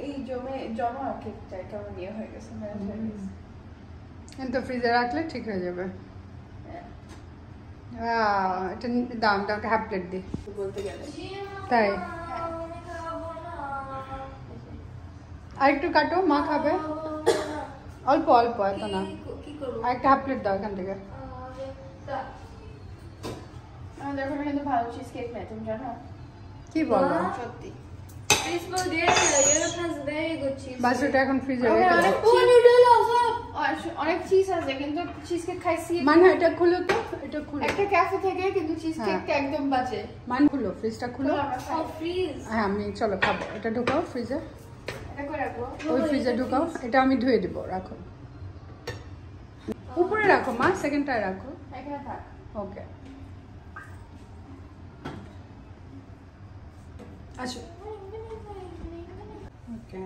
এই জমা কেকটা কেমন ইয়ে হয়ে গেছে কিন্তু ফ্রিজে রাখলে ঠিক হয়ে যাবে। এটা দাম দামটা হাফ প্লেট দিই বলতে গেলে তাই। আর একটু কাটো, মা খাবে অল্প অল্প, এত না। আর একটা হাফ প্লেট দাও এখান থেকে। আমাদের ওখানে কিন্তু ভালো চিজ কেক নেই, তুমি জানো? কি বলো? সত্যি বাসুটা এখন ফ্রিজে রেখে দাও। অনেক চিজ আছে কিন্তু চিজ কেক খাইছি মানে এটা খুলো তো, এটা খুলো। একটা ক্যাফে থেকে কিন্তু চিজ কেকটা একদম বাজে। মান খুলো, ফ্রিজটা খুলো। ফ্রিজ হ্যাঁ আমি চলো খাবো। এটা ঢুকাও ফ্রিজে, এটা করে রাখবো। ওই ফ্রিজে ঢুকাও। এটা আমি ধুয়ে দিব, রাখো উপরে রাখো মা, সেকেন্ডটায় রাখো। এখানে থাক। ওকে আসো। ওকে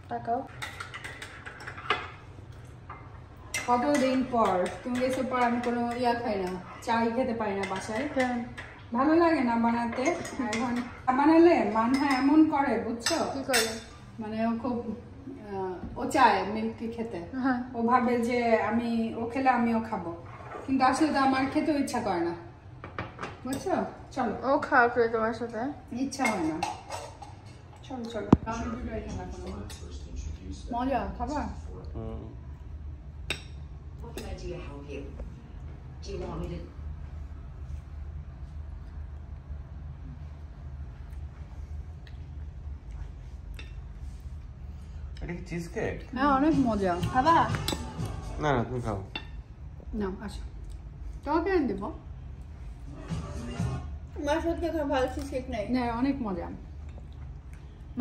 তাকাও। কতদিন পর তুমি এসব পর আমি কোনো ইয়া খাই না, চাই খেতে পারি না বাসায়। ভালো লাগে না বানাতে। এখন বানালে মানহা এমন করে, বুঝছো? কি করে? মানে ও খুব ও চায় মিল্কি খেতে। ও ভাবে যে আমি ও খেলে আমিও খাবো, কিন্তু আসলে তো আমার খেতেও ইচ্ছা করে না, বুঝছো? চলো ও খাওয়া করে তোমার সাথে ইচ্ছা হয় না। চলো চলো, আমি দুটো এখানে রাখো। মজা খাবার। What can I do to help you? Do you want me to? এটা কি চিজ কেক? হ্যাঁ অনেক মজা। খাবা? না না তুমি খাও। না আসো, তোমাকে এনে দেবো। আমার সত্যি ভালো চিজ কেক নাই। না অনেক মজা,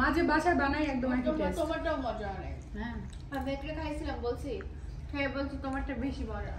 মাঝে বাসায় বানাই একদম একই টেস্ট। তোমারটাও মজা অনেক। হ্যাঁ আমি একটা খাইছিলাম, বলছি হ্যাঁ বলছি তোমারটা বেশি মজা।